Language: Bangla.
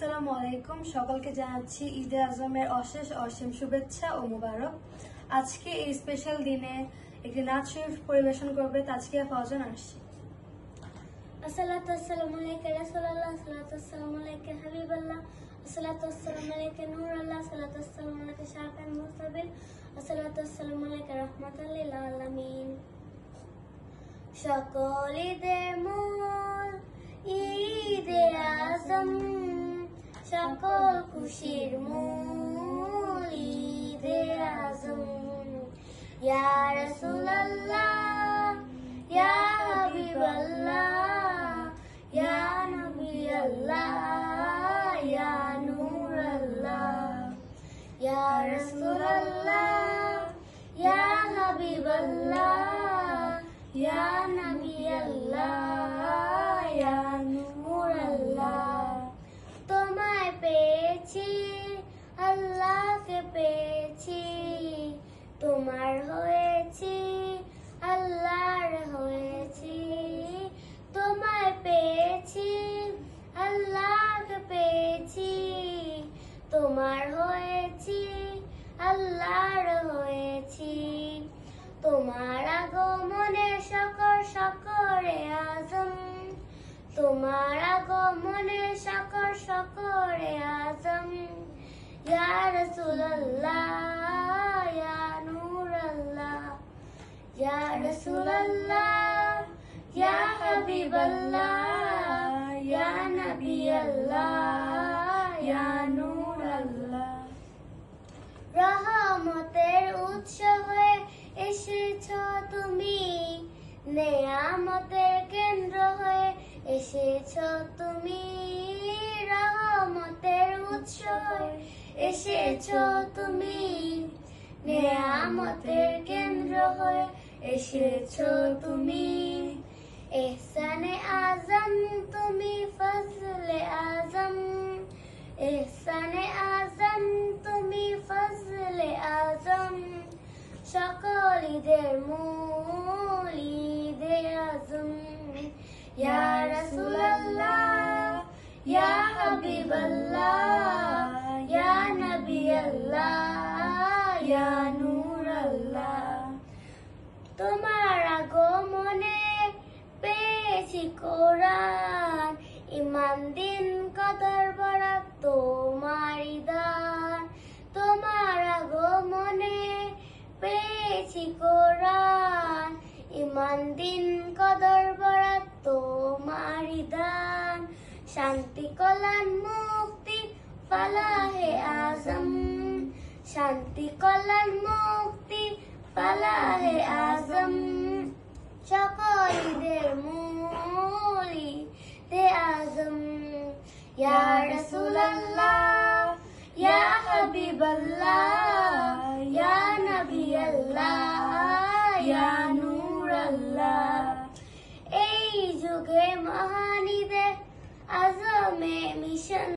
আসসালামু আলাইকুম। সকলকে জানাচ্ছি ঈদে আজমের অশেষ অসীম শুভেচ্ছা ও মুবারক। আজকে এই স্পেশাল দিনে একটি নাচ শরীফ পরিবেশন করবে তাজকিয়া ফাউজান আরশি। আসসালাতু ওয়াসসালামু আলাইকা রাসূলুল্লাহ, আসসালাতু ওয়াসসালামু আলাইকা হাবিবাল্লাহ, আসসালাতু ওয়াসসালামু আলাইকা নূরুল্লাহ, আসসালাতু ওয়াসসালামু আলাইকা শাফিউল মুরসালিন, আসসালাতু ওয়াসসালামু আলাইকা রাহমাতাল লিল আলামিন। সকল ঈদের মূল ঈদে আজম, সকল খুশির মূল ঈদে আজম। ইয়া রাসূলুল্লাহ, ইয়া হাবিবাল্লাহ, ইয়া নবী আল্লাহ, ইয়া নূর আল্লাহ, ইয়া রাসূলুল্লাহ, ইয়া হাবিবাল্লাহ, ইয়া নবী আল্লাহ, ইয়া নূর আল্লাহ। তোমায় পেয়েছি, আল্লাহকে পেয়েছি, তোমার হয়েছি, আল্লাহর হয়েছি। তোমায় পেয়েছি, আল্লাহকে পেয়েছি, তোমার হয়েছি, আল্লাহর হয়েছি। তোমার আগমনে শকর শকরে আজম, তোমার আগমনে শকর শকরে আজম। ইয়া রাসূলুল্লাহ, ইয়া নূর আল্লাহ, ইয়া রাসূলুল্লাহ, ইয়া হাবিবাল্লাহ, ইয়া নবী আল্লাহ, ইয়া নূর আল্লাহ। রহমতের উৎস হয়ে এসেছো তুমি, নেয়ামতের কেন্দ্র হয়ে এসেছো তুমি। রহমতের উৎস হয়ে এসেছো তুমি, নেয়ামতের কেন্দ্র হয়ে এসেছো তুমি। এহসানে আজম তুমি, ফজলে আজম, এহসানে আজম তুমি, ফজলে আজম। সকল ঈদের মূল ঈদে আজম। ইয়া রাসূলুল্লাহ, ইয়া হাবিবাল্লাহ, ইয়া নবী আল্লাহ, ইয়া নূর আল্লাহ। তোমার আগমনে পেয়েছি কোরআন, ইমান দিন কদর বরাত তোমারই দান। তোমার আগমনে পেয়েছি কোরআন, ইমান দিন কদর বরাত তোমারই দান। শান্তি কল্যাণ মুক্তি ফালাহে আজম, শান্তি কল্যাণ মুক্তি ফালাহে আজম। সকল ঈদের মূল ঈদে আজম। ইয়া রাসূলুল্লাহ, ইয়া হাবিবাল্লাহ, ইয়া নবী আল্লাহ, ইয়া নূর আল্লাহ। এই যুগে মহান ঈদে আজমে মিশন